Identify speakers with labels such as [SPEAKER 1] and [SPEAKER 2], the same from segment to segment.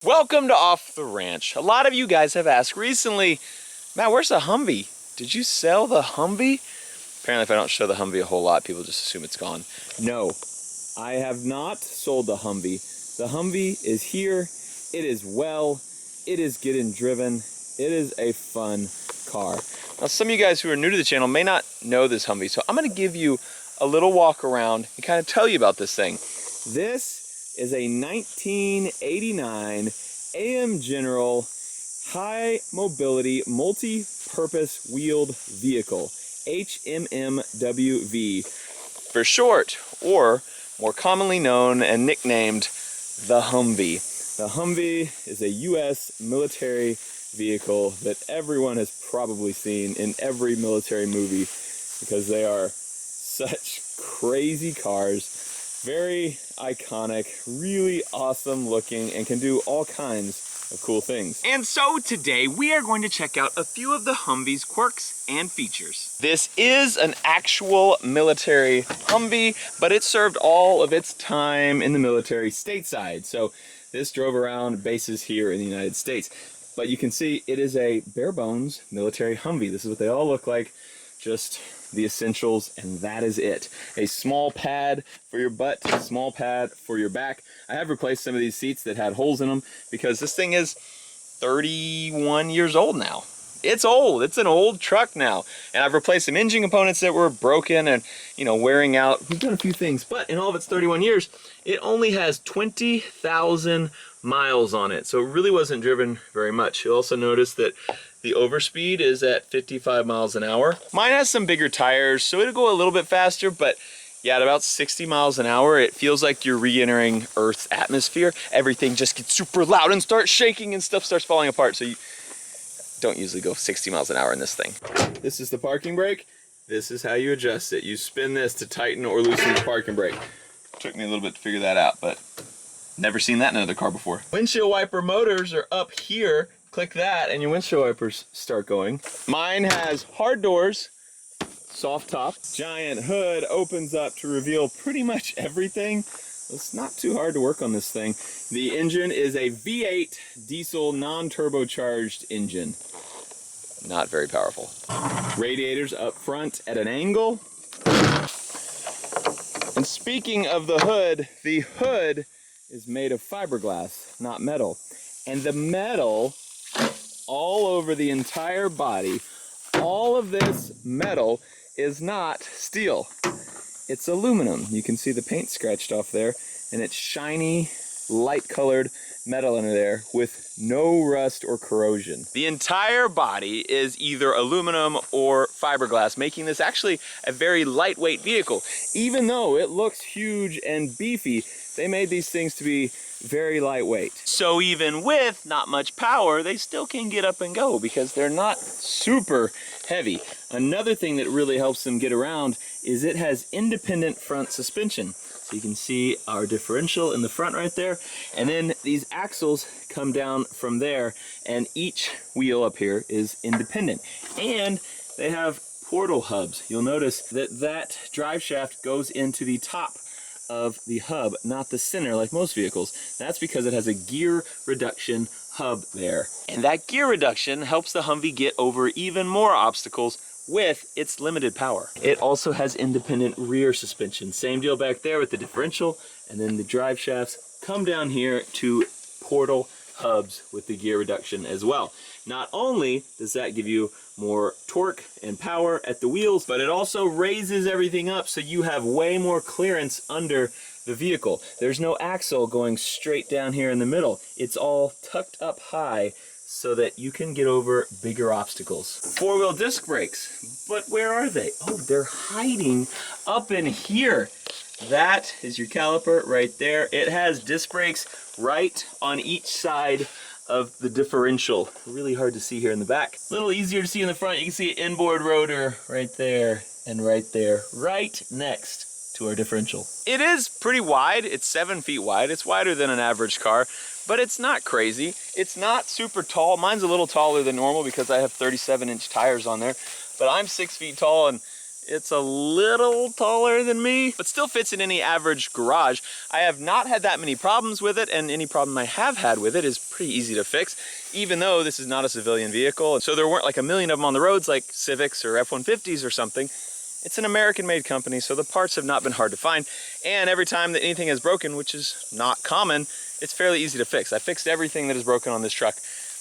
[SPEAKER 1] Welcome to Off the Ranch. A lot of you guys have asked recently, Matt, where's the Humvee? Did you sell the Humvee? Apparently if I don't show the Humvee a whole lot, people just assume it's gone. No, I have not sold the Humvee. The Humvee is here, it is well, it is getting driven, it is a fun car. Now some of you guys who are new to the channel may not know this Humvee, so I'm gonna give you a little walk around and kind of tell you about this thing. This is a 1989 AM General High Mobility Multi-Purpose Wheeled Vehicle, HMMWV for short, or more commonly known and nicknamed the Humvee. The Humvee is a US military vehicle that everyone has probably seen in every military movie because they are such crazy cars. Very iconic, really awesome looking, and can do all kinds of cool things. And so today we are going to check out a few of the Humvee's quirks and features. This is an actual military Humvee, but it served all of its time in the military stateside. So this drove around bases here in the United States. But you can see it is a bare bones military Humvee. This is what they all look like, just the essentials, and that is it. A small pad for your butt, a small pad for your back. I have replaced some of these seats that had holes in them because this thing is 31 years old now. It's old, it's an old truck now. And I've replaced some engine components that were broken and, you know, wearing out. We've done a few things, but in all of its 31 years, it only has 20,000 miles on it. So it really wasn't driven very much. You'll also notice that the overspeed is at 55 miles an hour. Mine has some bigger tires, so it'll go a little bit faster, but yeah, at about 60 miles an hour, it feels like you're re-entering Earth's atmosphere. Everything just gets super loud and starts shaking and stuff starts falling apart. So you don't usually go 60 miles an hour in this thing. This is the parking brake. This is how you adjust it. You spin this to tighten or loosen the parking brake. Took me a little bit to figure that out, but never seen that in another car before. Windshield wiper motors are up here. Click that and your windshield wipers start going. Mine has hard doors, soft top, giant hood, opens up to reveal pretty much everything. It's not too hard to work on this thing. The engine is a V8 diesel non-turbocharged engine. Not very powerful. Radiators up front at an angle. And speaking of the hood is made of fiberglass, not metal. And the metal all over the entire body, all of this metal is not steel. It's aluminum. You can see the paint scratched off there, and it's shiny, light-colored metal under there with no rust or corrosion. The entire body is either aluminum or fiberglass, making this actually a very lightweight vehicle. Even though it looks huge and beefy, they made these things to be very lightweight. So even with not much power, they still can get up and go because they're not super heavy. Another thing that really helps them get around is it has independent front suspension. So you can see our differential in the front right there. And then these axles come down from there, and each wheel up here is independent. And they have portal hubs. You'll notice that that drive shaft goes into the top of the hub, not the center like most vehicles. That's because it has a gear reduction hub there. And that gear reduction helps the Humvee get over even more obstacles with its limited power. It also has independent rear suspension. Same deal back there with the differential, and then the drive shafts come down here to portal hubs with the gear reduction as well. Not only does that give you more torque and power at the wheels, but it also raises everything up so you have way more clearance under the vehicle. There's no axle going straight down here in the middle. It's all tucked up high so that you can get over bigger obstacles. Four-wheel disc brakes, but where are they? Oh, they're hiding up in here. That is your caliper right there. It has disc brakes right on each side of the differential. Really hard to see here in the back. A little easier to see in the front. You can see an inboard rotor right there and right there, right next to our differential. It is pretty wide. It's 7 feet wide. It's wider than an average car, but it's not crazy. It's not super tall. Mine's a little taller than normal because I have 37-inch tires on there, but I'm 6 feet tall, and It's a little taller than me, but still fits in any average garage. I have not had that many problems with it, and any problem I have had with it is pretty easy to fix, even though this is not a civilian vehicle. So there weren't like a million of them on the roads like Civics or F-150s or something. It's an American-made company, so the parts have not been hard to find. And every time that anything is broken, which is not common, it's fairly easy to fix. I fixed everything that is broken on this truck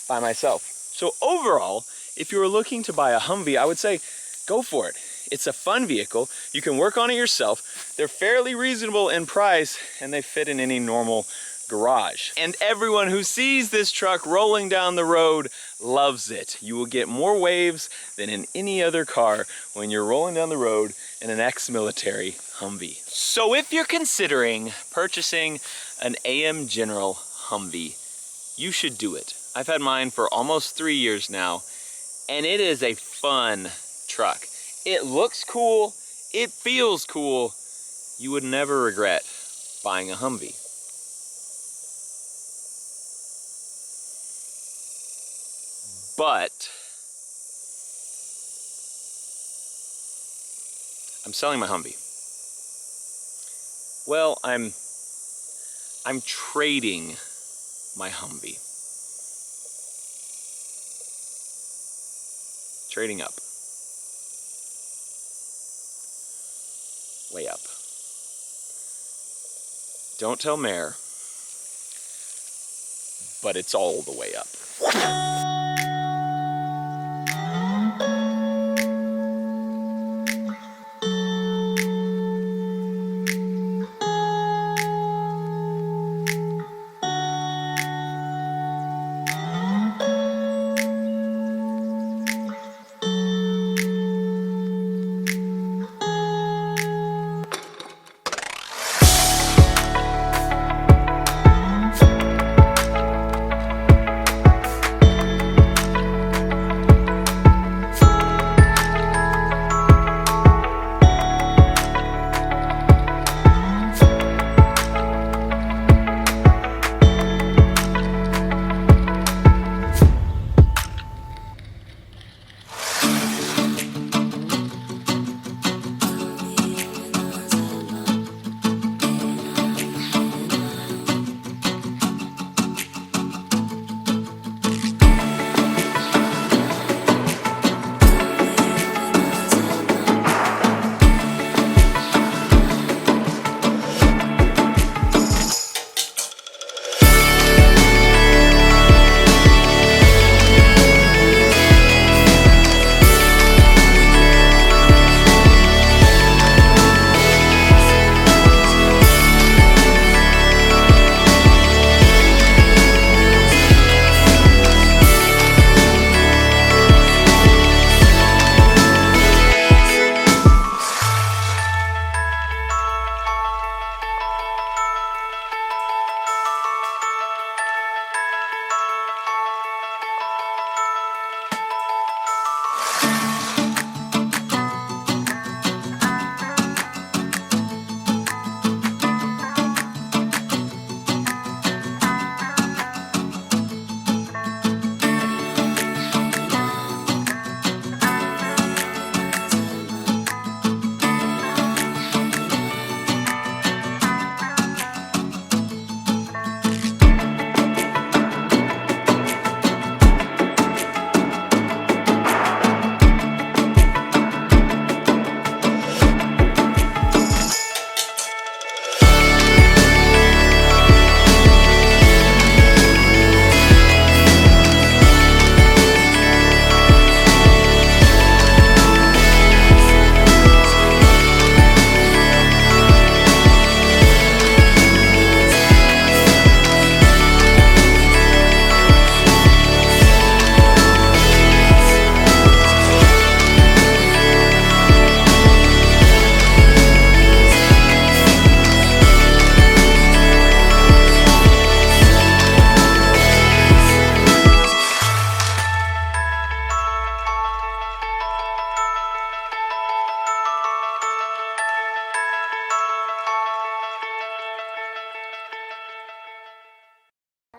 [SPEAKER 1] by myself. So overall, if you were looking to buy a Humvee, I would say go for it. It's a fun vehicle. You can work on it yourself. They're fairly reasonable in price, and they fit in any normal garage. And everyone who sees this truck rolling down the road loves it. You will get more waves than in any other car when you're rolling down the road in an ex-military Humvee. So if you're considering purchasing an AM General Humvee, you should do it. I've had mine for almost 3 years now, and it is a fun truck. It looks cool, it feels cool. You would never regret buying a Humvee. But I'm selling my Humvee. Well, I'm trading my Humvee. Trading up. Way up. Don't tell Mayor, but it's all the way up.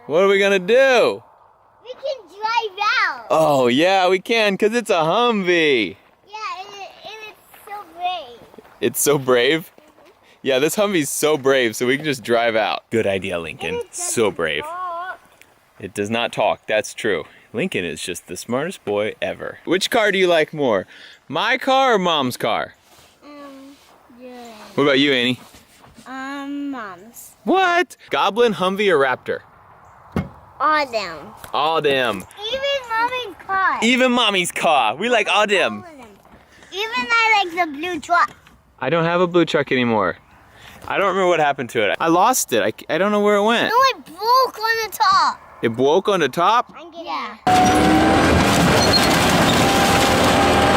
[SPEAKER 1] What are we gonna do?
[SPEAKER 2] We can drive out.
[SPEAKER 1] Oh yeah, we can, because it's a Humvee.
[SPEAKER 2] Yeah, and it's so big.
[SPEAKER 1] It's so brave. Yeah, this Humvee's so brave, so we can just drive out. Good idea, Lincoln. So brave. It does not talk, that's true. Lincoln is just the smartest boy ever. Which car do you like more? My car or Mom's car?
[SPEAKER 2] Yeah.
[SPEAKER 1] What about you, Annie?
[SPEAKER 2] Mom's.
[SPEAKER 1] What? Goblin, Humvee, or Raptor?
[SPEAKER 2] All them.
[SPEAKER 1] All them.
[SPEAKER 2] Even Mommy's car.
[SPEAKER 1] Even Mommy's car. We like all them.
[SPEAKER 2] Even I like the blue truck.
[SPEAKER 1] I don't have a blue truck anymore. I don't remember what happened to it. I lost it. I don't know where it went.
[SPEAKER 2] No, it broke on the top.
[SPEAKER 1] It broke on the top?
[SPEAKER 2] Yeah.